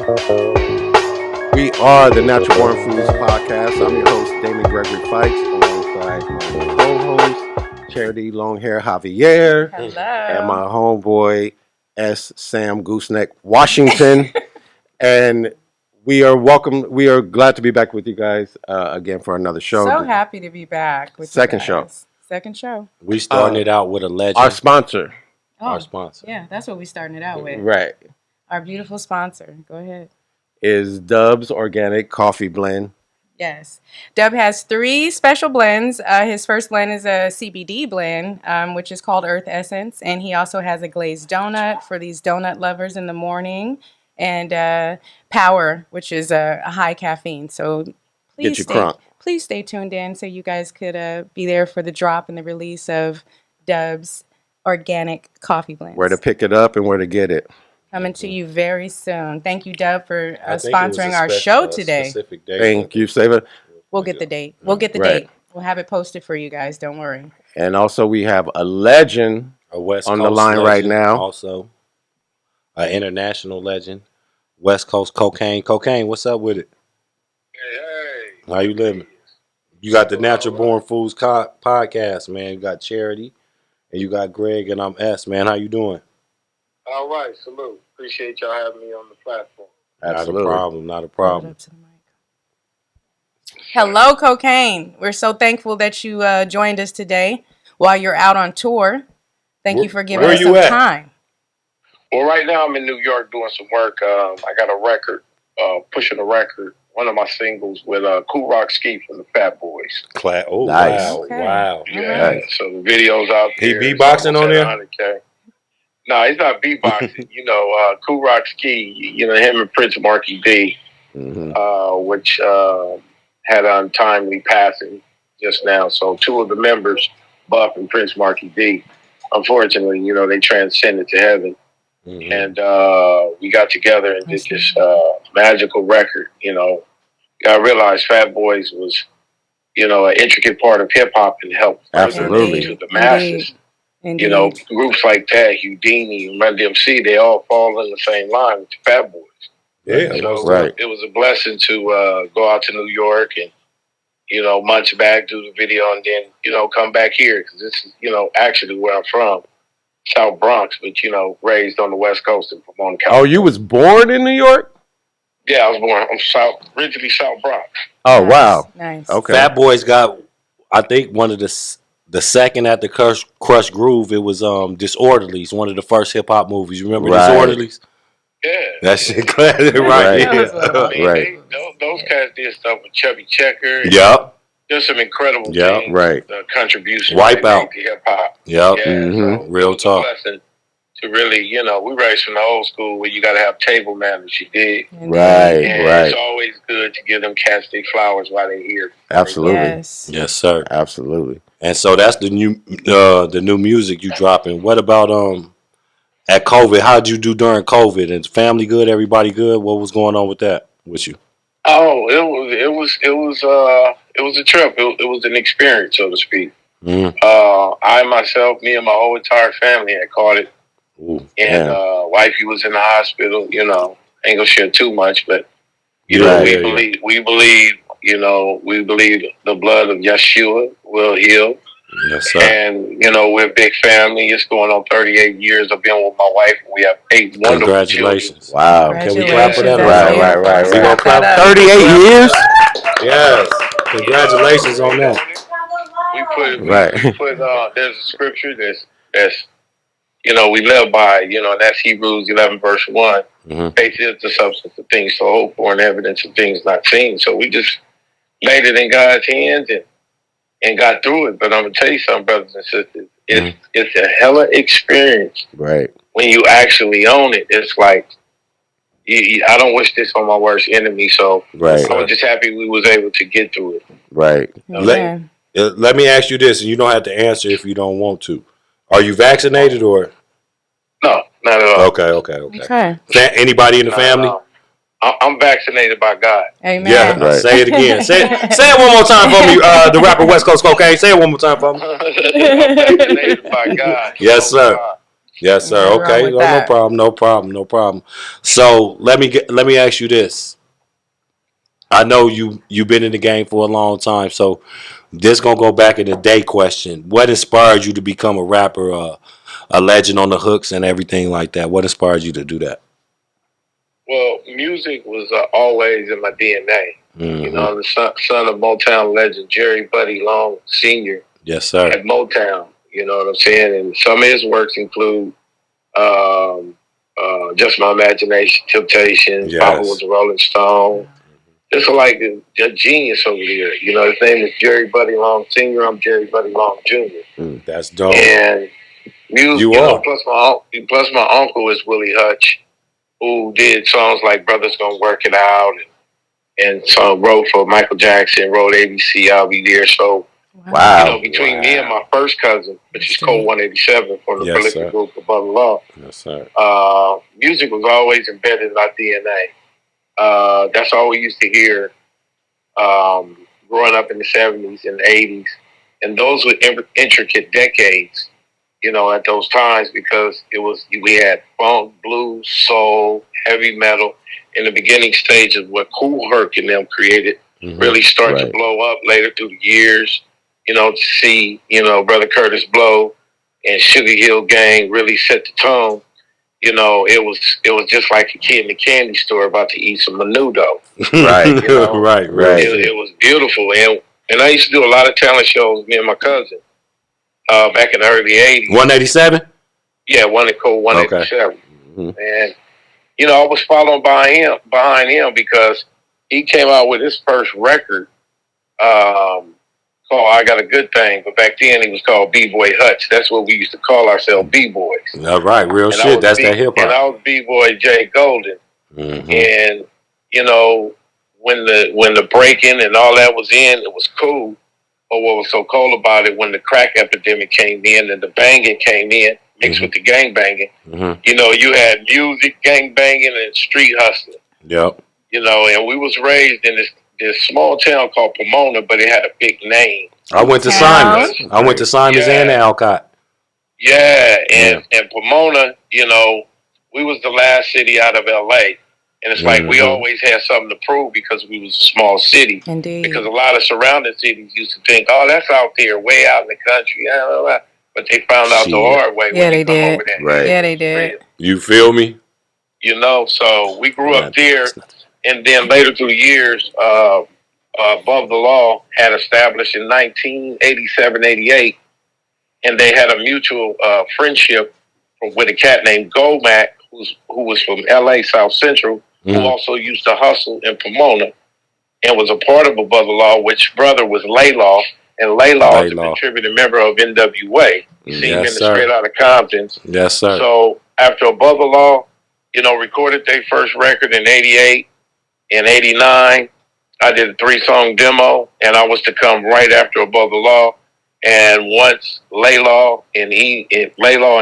We are the Natural Born Foods Podcast. I'm your host, Damon Gregory Fikes, alongside my co-host, Charity Longhair Javier, and my homeboy, S. Sam Gooseneck Washington. And we are glad to be back with you guys again for another show. So happy to be back with Second you show. guys. Second show. We starting it out with a legend. Our sponsor. Our sponsor. Yeah, that's what we starting it out with. Right. Our beautiful sponsor. Go ahead. Is Dub's Organic Coffee Blend. Yes. Dub has 3 special blends. His first blend is a CBD blend, which is called Earth Essence. And he also has a glazed donut for these donut lovers in the morning. And Power, which is a high caffeine. So please stay tuned in so you guys could be there for the drop and the release of Dub's Organic Coffee Blends. Where to pick it up and where to get it. Coming to you very soon. Thank you, Dub, for sponsoring our show today. Thank you, Sava. We'll get the date. We'll get the date. We'll have it posted for you guys. Don't worry. And also, we have a legend on the line right now. Also, an international legend, West Coast Kokane. Kokane, what's up with it? Hey. How you living? You got the Natural Born Foods podcast, man. You got Charity, and you got Greg, and I'm S, man. How you doing? All right, salute. Appreciate y'all having me on the platform. Absolutely. Not a problem. Hello, Cocaine. We're so thankful that you joined us today while you're out on tour. Thank you for giving us some time. Well, right now I'm in New York doing some work. I got a record, pushing a record, one of my singles with Kool Rock Ski from the Fat Boys. Oh, nice. Wow. Okay. Wow. Yeah, Nice. so the video's out He there. beatboxing on there? 100K. No, he's not beatboxing. Kool Rock Ski, him and Prince Marky D, which had an untimely passing just now. So 2 of the members, Buff and Prince Marky D, unfortunately, they transcended to heaven. Mm-hmm. And we got together and did this magical record. I realized Fat Boys was, an intricate part of hip hop and helped Absolutely. to the masses. Indeed. Groups like that, Houdini, Run DMC, they all fall in the same line with the Fat Boys. Yeah, So right. it was a blessing to go out to New York and, months back, do the video, and then, come back here. Because this is, actually where I'm from, South Bronx, but, raised on the West Coast in Pomona, California. Oh, you was born in New York? Yeah, I was born. I'm originally South Bronx. Oh, Nice. wow. Nice. Okay. Fat Boys got, I think, one of the second at the Crush Groove. It was Disorderlies, one of the first hip hop movies. Remember Disorderlies? Yeah. That shit classic, right? Right. Yeah. Right. Those cats did stuff with Chubby Checker. Yep. There's some incredible Yep. things. Right. The contribution Wipeout. to hip hop. Yep. Yeah, Mhm. so Real it was talk. A blessing to really, we raised from the old school where you got to have table manners. You dig? Right. And Right. it's always good to give them cats their flowers while they're here. Absolutely. Yes. Yes, sir. Absolutely. And so that's the new music you dropping. What about at COVID? How'd you do during COVID? Is family good? Everybody good? What was going on with that with you? Oh, it was a trip. It was an experience, so to speak. Mm. I myself, me and my whole entire family had caught it. Ooh. And wifey was in the hospital. Ain't gonna share too much, but we believe, we believe the blood of Yeshua will heal. Yes, sir. And we're a big family. It's going on 38 years. I've been with my wife. We have 8 wonderful Congratulations. children. Wow. Can we clap for that? Right. We gonna clap. 38 years? Yes. Congratulations on that. We put Right. there's a scripture that's we live by, and that's Hebrews 11 verse 1. Mhm. Faith is the substance of things so hoped for and evidence of things not seen. So we just laid it in God's hands and got through it. But I'm gonna tell you something, brothers and sisters, it's a hella experience Right. when you actually own it. It's like I don't wish this on my worst enemy. So Right. I was just happy we was able to get through it. Right. Amen. Let me ask you this, and you don't have to answer if you don't want to. Are you vaccinated or? No, not at all. Okay. Anybody in the family? No. I'm vaccinated by God. Amen. Yeah, Right. say it again. Say it one more time for me, the rapper West Coast Cocaine. Say it one more time for me. I'm vaccinated by God. Yes, sir. Yes, sir. Nothing wrong Okay. with Oh, no that. problem. No problem. No problem. So let me ask you this. I know you've been in the game for a long time, so this gonna go back in the day question. What inspired you to become a rapper, a legend on the hooks and everything like that? What inspired you to do that? Well, music was always in my DNA. Mm-hmm. You know, I'm the son of Motown legend Jerry Buddy Long Sr. Yes, sir. At Motown. You know what I'm saying? And some of his works include Just My Imagination, Temptations, Yes. Papa Was a Rolling Stone. Just like a genius over there. You know, his name is Jerry Buddy Long Sr. I'm Jerry Buddy Long Jr. That's dope. And music, You are. plus my uncle is Willie Hutch, who did songs like Brothers Gonna Work It Out and song wrote for Michael Jackson, wrote ABC, I'll Be There. So, Wow. you know, between me and my first cousin, which is Cole 187 from the prolific group Above the Law, yes, sir. Music was always embedded in our DNA. That's all we used to hear growing up in the 70s and the 80s. And those were intricate decades, you know, at those times because we had funk, blues, soul, heavy metal in the beginning stage of what Kool Herc and them created really started to blow up later through the years, you know, to see, you know, Brother Curtis Blow and Sugar Hill Gang really set the tone. You know, it was just like a kid in the candy store about to eat some menudo. Right. You know? Right. It was beautiful. And I used to do a lot of talent shows, me and my cousin, back in the early 80s. 187? Yeah, Cole 187. Okay. And, you know, I was following behind him because he came out with his first record called I Got a Good Thing. But back then he was called B-Boy Hutch. That's what we used to call ourselves, B-Boys. All right, real and shit. That's that hip-hop. And I was B-Boy Jay Golden. And, you know, when the breaking and all that was in, it was cool. But what was so cool about it, when the crack epidemic came in and the banging came in, mixed with the gang banging, you know, you had music, gang banging, and street hustling. Yep. You know, and we was raised in this small town called Pomona, but it had a big name. I went to Simon's. And Alcott. Yeah, and Pomona, you know, we was the last city out of LA. And it's like we always had something to prove because we was a small city. Indeed. Because a lot of surrounding cities used to think, oh, that's out there, way out in the country. But they found out the hard way. Yeah, they did. Right. Yeah, they did. You feel me? You know, so we grew up there. And then later through the years, Above the Law had established in 1987, 88. And they had a mutual friendship with a cat named Gomac, who was from LA, South Central, who also used to hustle in Pomona and was a part of Above the Law, which brother was Laylaw. And Laylaw is a contributing member of NWA. You see him in the Straight Outta Comptons. Yes, sir. So after Above the Law, you know, recorded their first record in 88. In 89, I did a 3-song demo, and I was to come right after Above the Law. And once Laylaw and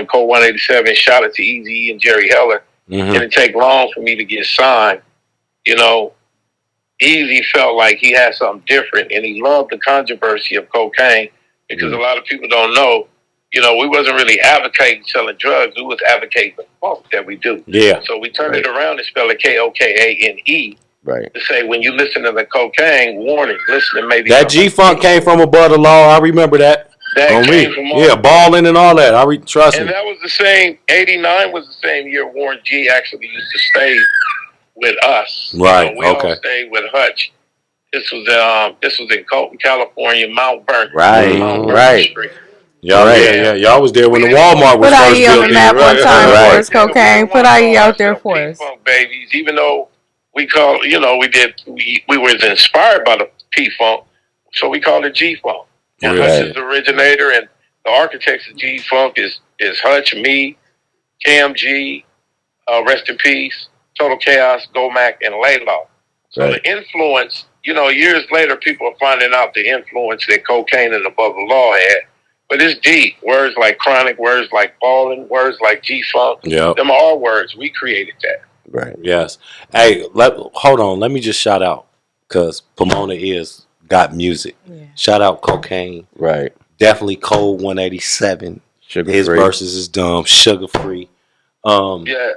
Cole 187 shot it to Eazy and Jerry Heller, it didn't take long for me to get signed. You know, Eazy felt like he had something different, and he loved the controversy of cocaine because a lot of people don't know, you know, we wasn't really advocating selling drugs. We was advocating the funk that we do. Yeah. So we turned it around and spelled it Kokane. Right. To say when you listen to the cocaine, warning, listen to maybe that G-Funk came from Above the Law. I remember that. That came from balling and all that. Trust me. And that was the same. 89 was the same year Warren G actually used to stay with us. Right. We all stayed with Hutch. This was in Colton, California, Mount Vernon. Right. Street. Y'all was there when the Walmart was first built. Put IE on the map one time for us, cocaine. Put IE out there for us. P-Funk babies, even though we was inspired by the P-Funk, so we called it G-Funk. And Hutch is the originator, and the architects of G-Funk is Hutch, me, Cam G, rest in peace, Total Chaos, Gomac, and Laylaw. So the influence, you know, years later, people are finding out the influence that cocaine and Above the Law had. But it's deep. Words like chronic, words like ballin', words like G-Funk. Yeah. Them are our words. We created that. Right. Yes. Hey, hold on. Let me just shout out, because Pomona got music. Yeah. Shout out Cocaine. Right. Definitely Cole 187. Sugar His free. verses is dumb. Sugar free. Yeah.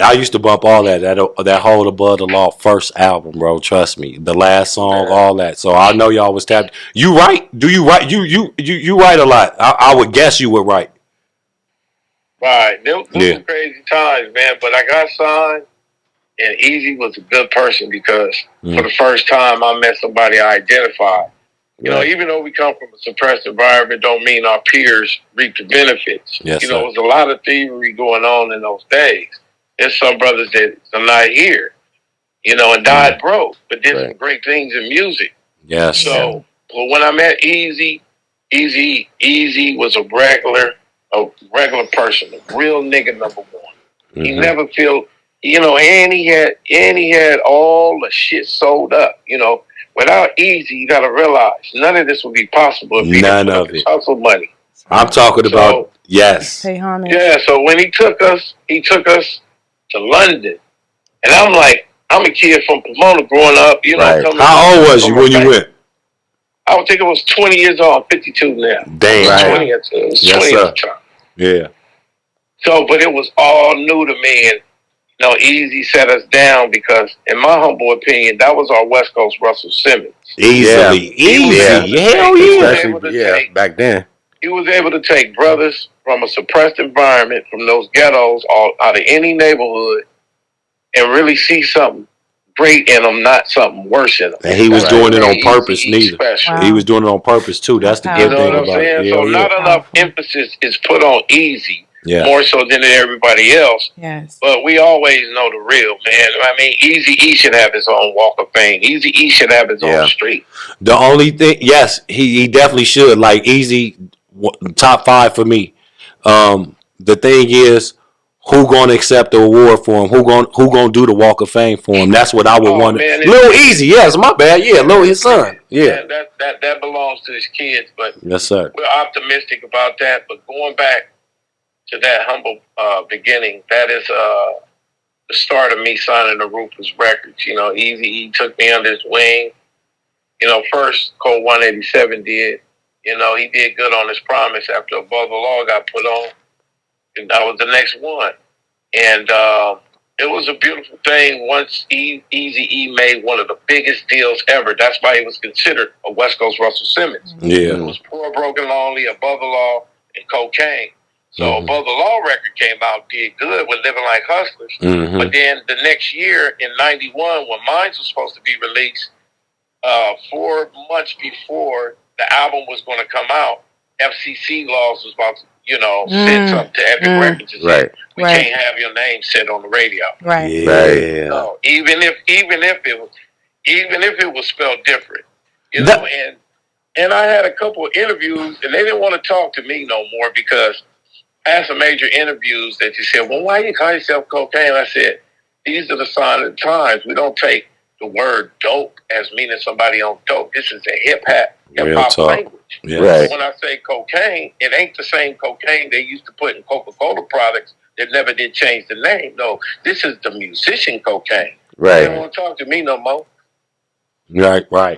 I used to bump all that Hold Above the Law first album, bro. Trust me, the last song, all that. So I know y'all was tapped. You write? Do you write? You write a lot. I would guess you would write. Right. Them some crazy times, man. But I got signed, and Easy was a good person because for the first time I met somebody I identified. You know, even though we come from a suppressed environment, don't mean our peers reap the benefits. Yes, you know, there was a lot of thievery going on in those days. There's some brothers that are not here, you know, and died broke, but did some great things in music. Yes. So, but when I met Easy was a regular person, a real nigga, number one. He never feel, you know, and he had all the shit sold up, you know. Without Easy, you got to realize none of this would be possible if he didn't put up his hustle money. I'm talking about Pay homage. Yeah, so when he took us to London, and I'm like, I'm a kid from Pomona growing up, you know. Coming How old was you when you went? I would think it was 20 years old. I'm 52 now. Damn. 20 at the time. Yeah. So, but it was all new to me, and you know, Easy set us down because, in my humble opinion, that was our West Coast Russell Simmons. Easily. Hell yeah. Especially, back then. He was able to take brothers from a suppressed environment, from those ghettos, all out of any neighborhood, and really see something great in them, not something worse in them. And he was doing it on purpose, neither. Wow. He was doing it on purpose, too. That's the good thing about it. So not enough emphasis is put on Easy. More so than everybody else. Yes. But we always know the real, man. I mean, Easy-E should have his own Walk of Fame. Easy-E should have his own street. The only thing, yes, he definitely should. Like, Easy, top 5 for me. The thing is, who gonna accept the award for him? Who gonna do the Walk of Fame for him? That's what I would wonder. Lil Easy, yes, my bad. Yeah, Lil his son. Yeah. That belongs to his kids, but yes, sir. We're optimistic about that. But going back to that humble beginning, that is the start of me signing the Rufus Records. You know, Easy-E took me under his wing. You know, first Code 187 did. You know, he did good on his promise after Above the Law got put on. And that was the next one. And it was a beautiful thing once Easy-E made one of the biggest deals ever. That's why he was considered a West Coast Russell Simmons. Yeah. It was Poor, Broken, Lonely, Above the Law, and Kokane. So Above the Law record came out, did good with Living Like Hustlers. But then the next year in 91, when Mines was supposed to be released, 4 months before the album was going to come out, FCC laws was about to, you know, send something to Epic Records and say, we can't have your name said on the radio. Right. Yeah. So even if it was spelled different, you know, and I had a couple of interviews and they didn't want to talk to me no more because I had some major interviews that you said, well, why you call yourself Kokane? I said, these are the signs of the times. We don't take the word dope as meaning somebody on dope. This is a hip-hop language. Yeah. Right. When I say cocaine, it ain't the same cocaine they used to put in Coca-Cola products that never did change the name. No, this is the musician cocaine. Right. They don't want to talk to me no more. Right. I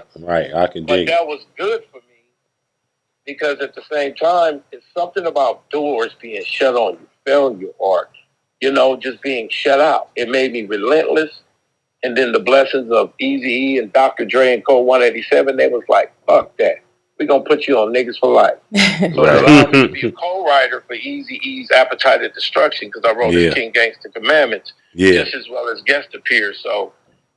can dig. But that was good for me because at the same time, it's something about doors being shut on you, failure, or, you know, just being shut out. It made me relentless. And then the blessings of Eazy-E and Dr. Dre and Code 187, they was like, fuck that. We're going to put you on niggas for life. So it allowed me to be a co-writer for Eazy-E's Appetite of Destruction because I wrote his King Gangsta Commandments just as well as guest appears. So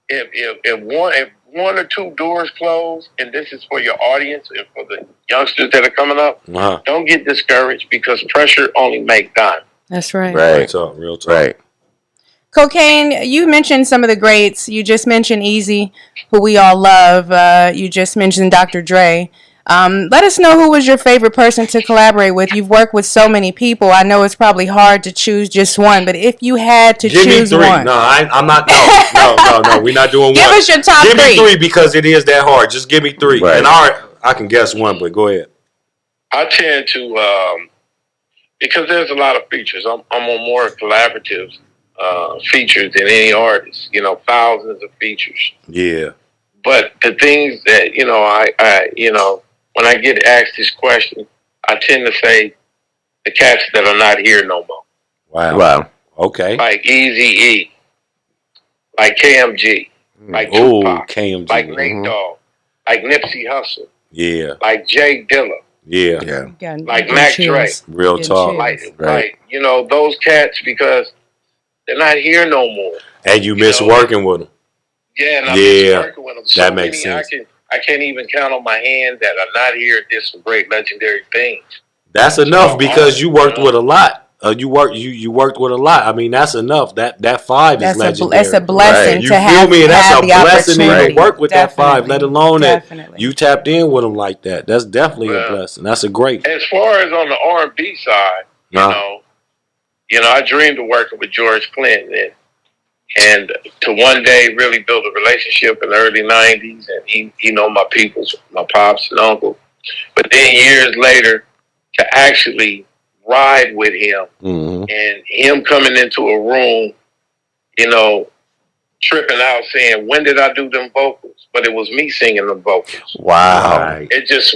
if one or two doors close, and this is for your audience and for the youngsters that are coming up, don't get discouraged because pressure only makes diamonds. That's right. Real talk. Right. Kokane, you mentioned some of the greats. You just mentioned Easy, who we all love. You just mentioned Dr. Dre. Let us know who was your favorite person to collaborate with. You've worked with so many people. I know it's probably hard to choose just one, but if you had to choose one. No, I'm not. No. We're not doing one. Give us your top 3. Give me 3 because it is that hard. Just give me 3. Right. And I can guess one, but go ahead. I tend to, because there's a lot of features. I'm on more collaborative features than any artist. You know, thousands of features. Yeah. But the things that, you know, I when I get asked this question, I tend to say the cats that are not here no more. Wow. Okay. Like Eazy-E, like KMG, like Tupac, KMG. like Nate Dogg, like Nipsey Hussle, Yeah. like Jay Dilla, Yeah. like Mac Dre. Real talk. Like those cats, because they're not here no more. And you miss working with them. Yeah, and I miss working with them. So that makes sense. I can't even count on my hand that are not here and did some great legendary things. That's enough because you worked with a lot. You worked with a lot. I mean, that's enough. That 5 is legendary. That's a blessing to have. You feel me? And that's a the blessing to opportunity. even work with that 5. Definitely. Let alone that you tapped in with them like that. That's definitely a blessing. That's a great. As far as on the R&B side, you know, I dreamed of working with George Clinton and to one day really build a relationship in the early 90s. And he know my peoples, my pops and uncle. But then years later, to actually ride with him and him coming into a room, you know, tripping out saying, when did I do them vocals? But it was me singing the vocals. Wow. Right. It just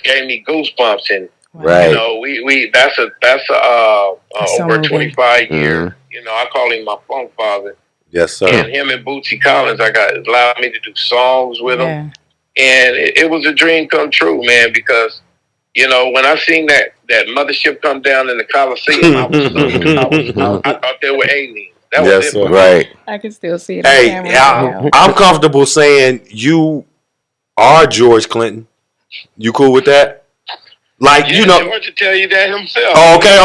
gave me goosebumps. And, you know, we that's over 25 years. You know, I call him my funk father. Yes, sir. And him and Bootsy Collins, allowed me to do songs with him. And it was a dream come true, man, because, you know, when I seen that mothership come down in the Coliseum, I thought they were aliens. That was it. Right. I can still see it. Hey, I'm comfortable saying you are George Clinton. You cool with that? Like, you know, George will tell you that himself. Oh, okay,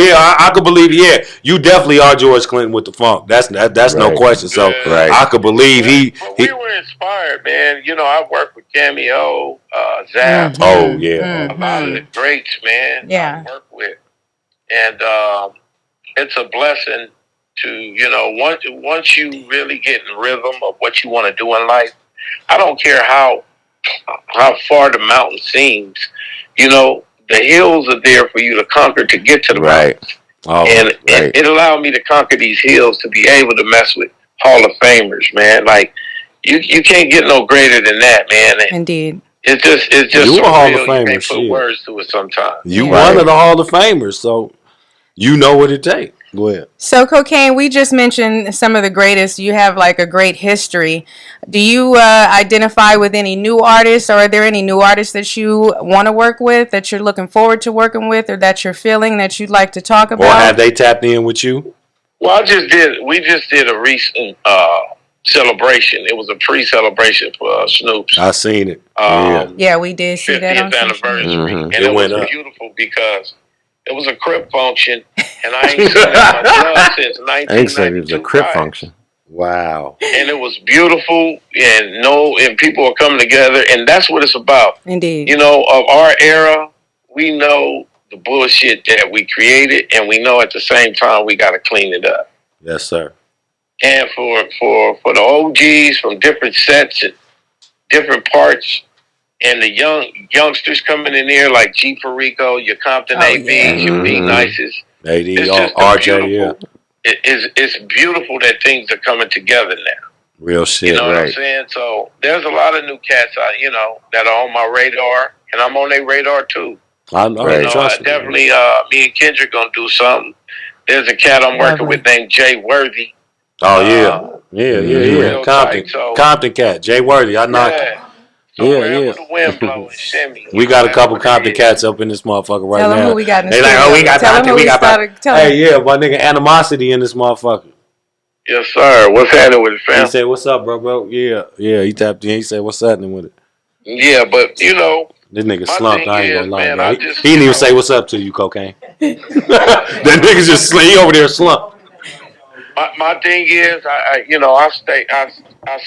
yeah, I could believe it. Yeah, you definitely are George Clinton with the funk. That's no question. So I could believe But we were inspired, man. You know, I worked with Cameo, Zap. Oh yeah, a lot of the greats, man. I work with, and it's a blessing to, you know, once you really get in rhythm of what you want to do in life. I don't care how far the mountain seems. You know, the hills are there for you to conquer to get to the mountains. And it allowed me to conquer these hills to be able to mess with Hall of Famers, man. Like, you can't get no greater than that, man. Indeed. It's just you a Hall of Famer. You can't Famer. put words to it sometimes. You one of the Hall of Famers, so you know what it takes. Go ahead. So, Kokane, we just mentioned some of the greatest. You have like a great history. Do you identify with any new artists, or are there any new artists that you want to work with, that you're looking forward to working with, or that you're feeling that you'd like to talk about? Or have they tapped in with you? Well, we just did a recent celebration. It was a pre-celebration for Snoop's. I seen it. Yeah, we did see that on 50th anniversary. And it was beautiful because it was a crib function, and I ain't seen my blood since 1992. I ain't said it was a crib function. Wow. And it was beautiful, and people are coming together, and that's what it's about. Indeed. You know, of our era, we know the bullshit that we created, and we know at the same time we got to clean it up. Yes, sir. And for the OGs from different sets and different parts, and the youngsters coming in there like G Perico, your Compton ABs, your B Nices. AD, RJ, It's beautiful that things are coming together now. Real shit, you know what I'm saying? So there's a lot of new cats out, you know, that are on my radar, and I'm on their radar too. I know. Definitely, me and Kendrick gonna do something. There's a cat I'm working with named Jay Worthy. Oh yeah. Compton cat, Jay Worthy. I knocked him. So wherever the wind blows, send me. We got a couple Compton cats up in this motherfucker right now. Tell them who we got in the studio. They like, oh, we got Compton. We got Hey, yeah, my nigga Animosity in this motherfucker. Yes, sir. What's happening with it, fam? He said, "What's up, bro?" Yeah. He tapped in. He said, "What's happening with it?" Yeah, but you know, this nigga slumped. I ain't gonna lie, man. He didn't even say what's up to you, Kokane. That nigga just he over there slumped. My thing is, I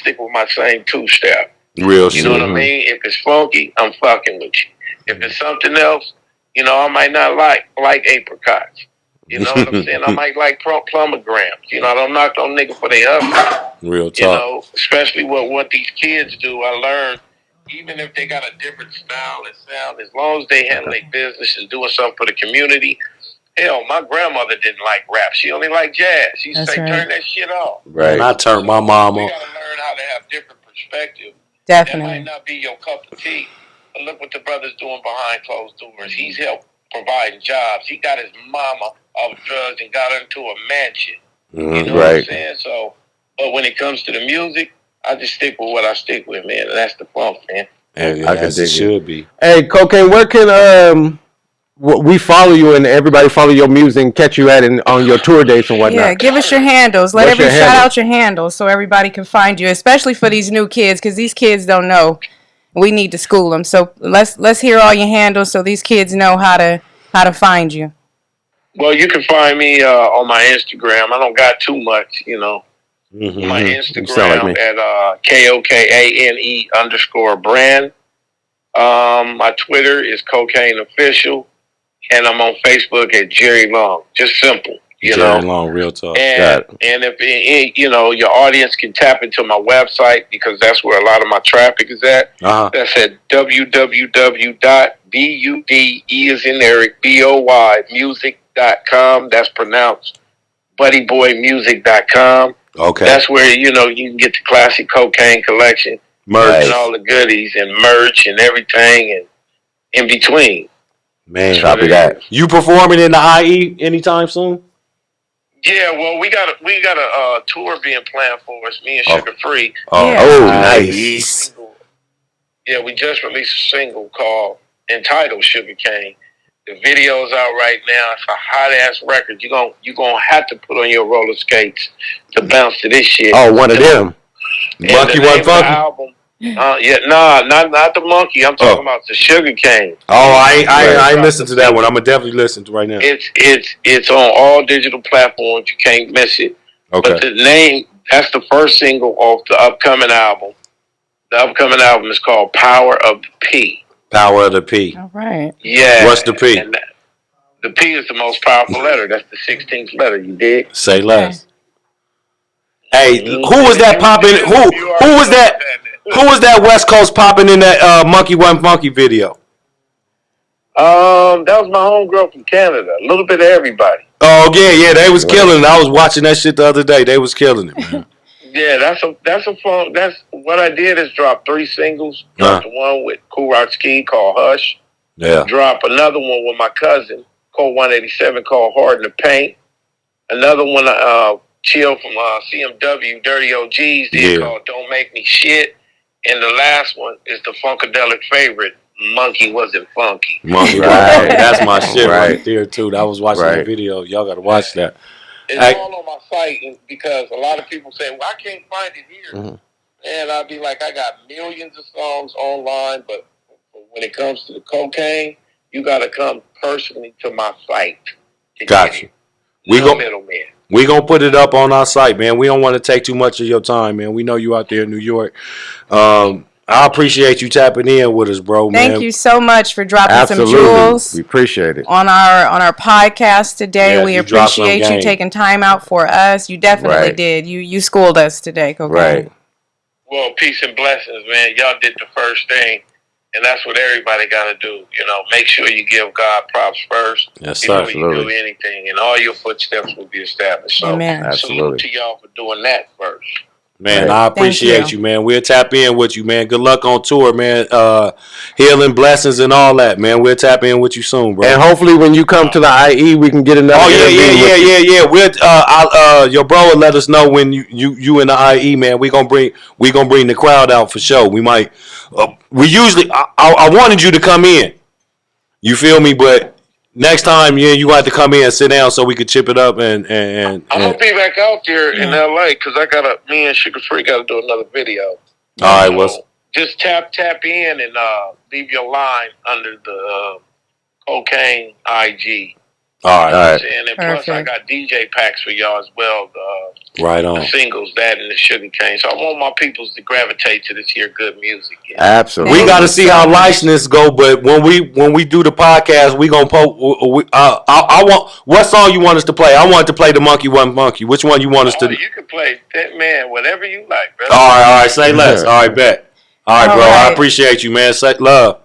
stick with my same two-step. Real shit. You know what I mean? If it's funky, I'm fucking with you. If it's something else, you know, I might not like apricots. You know what I'm saying? I might like plumograms. You know, I don't knock on nigga for their hustle. Real talk. You know, especially what these kids do. I learned, even if they got a different style and sound, as long as they handle their business and doing something for the community. Hell, my grandmother didn't like rap. She only liked jazz. She used to say, turn that shit off. Right. And I turned my mom on. We got to learn how to have different perspective. Definitely. That might not be your cup of tea, but look what the brother's doing behind closed doors. He's helped providing jobs. He got his mama off drugs and got her into a mansion. Mm, You know what I'm saying? So, but when it comes to the music, I just stick with what I stick with, man. And that's the funk, man. And I can as it dig should be. Hey, Kokane, where can we follow you and everybody follow your music and catch you at on your tour dates and whatnot? Yeah, give us your handles. What's your Shout handle? out your handles so everybody can find you, especially for these new kids, because these kids don't know. We need to school them. So let's hear all your handles so these kids know how to find you. Well, you can find me on my Instagram. I don't got too much, you know. Mm-hmm. My You sound like Instagram me. at KOKANE_brand. My Twitter is Kokane Official, and I'm on Facebook at Jerry Long. Just simple, you Jerry know. Long, real talk. And if you know, your audience can tap into my website because that's where a lot of my traffic is at. Uh-huh. That's at www.music.com. That's pronounced buddyboymusic.com. Okay. That's where, you know, you can get the classic Kokane collection, merch and all the goodies and merch and everything and in between. Man, copy that. You performing in the IE anytime soon? Yeah, well, we got a tour being planned for us. Me and Sugar Free. Nice. Yeah, we just released a single called entitled Sugarcane. The video's out right now. It's a hot ass record. You're gonna have to put on your roller skates to bounce to this shit. Oh, one of them. Monkey One Funky. Album. Not the monkey. I'm talking about the Sugarcane. Oh, I ain't listened to that one. I'm gonna definitely listen to right now. It's on all digital platforms. You can't miss it. Okay. But the name, that's the first single off the upcoming album. The upcoming album is called Power of the P. Power of the P. All right. Yeah. What's the P? And the P is the most powerful letter. That's the 16th letter. You dig? Say less. Hey, who was that popping? Who was that? Who was that West Coast popping in that Monkey One Funky video? That was my homegirl from Canada. A little bit of everybody. Oh yeah, they was killing it. I was watching that shit the other day. They was killing it, man. Yeah, that's a fun. That's what I did is drop 3 singles. Dropped one with Cool Rock Ski called Hush. Yeah. Drop another one with my cousin, Code 187, called Hard in the Paint. Another one, Chill from CMW, Dirty OGs, did called Don't Make Me Shit. And the last one is the Funkadelic favorite, Monkey Wasn't Funky. Monkey, right? That's my shit right there too. I was watching the video. Y'all got to watch that. It's all on my site because a lot of people say, "Well, I can't find it here," and I'd be like, "I got millions of songs online, but when it comes to the cocaine, you got to come personally to my site." Gotcha. We gonna put it up on our site, man. We don't want to take too much of your time, man. We know you out there in New York. I appreciate you tapping in with us, bro. Thank you so much for dropping some jewels. We appreciate it on our podcast today. Yes, we appreciate you taking time out for us. You definitely did. You schooled us today, Kokane. Right. Well, peace and blessings, man. Y'all did the first thing, and that's what everybody got to do. You know, make sure you give God props first before you do anything, and all your footsteps will be established. So, salute to y'all for doing that first. Man, I appreciate you, man. We'll tap in with you, man. Good luck on tour, man. Healing, blessings, and all that, man. We'll tap in with you soon, bro. And hopefully, when you come to the IE, we can get another. Oh yeah. We'll your bro will let us know when you in the IE, man. We gonna bring the crowd out for sure. We might. We usually. I wanted you to come in. You feel me, but. Next time, you have to come in and sit down so we could chip it up and I'm gonna be back out there in LA because me and Sugar Free gotta do another video. All right, just tap in and leave your line under the Kokane IG. All right. And plus, I got DJ packs for y'all as well. Right on. The singles, that and the Sugarcane. So I want my peoples to gravitate to this here good music. Absolutely. We got to see how license go, but when we do the podcast, we gonna post. I want what song you want us to play? I want to play the Monkey One Monkey. Which one you want us to? You can play that, man. Whatever you like, bro. All right. Say less. All right, bet. All right, bro. I appreciate you, man. Say love.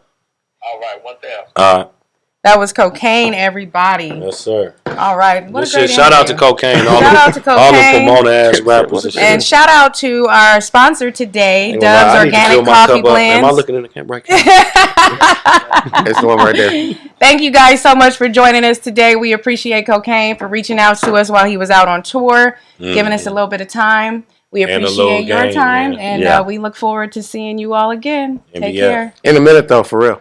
All right, 1,000. All right. That was Kokane, everybody. Yes, sir. All right. What a great Shout out to interview. Kokane. Shout out to Kokane. All the promoter ass rappers and shit. And shout out to our sponsor today, Ain't gonna lie, Dove's I need to Organic fill my Coffee cup up. Am I Blends. looking in the camera? It's the one right there. Thank you guys so much for joining us today. We appreciate Kokane for reaching out to us while he was out on tour, giving us a little bit of time. We appreciate your time, and we look forward to seeing you all again. Take care. In a minute, though, for real.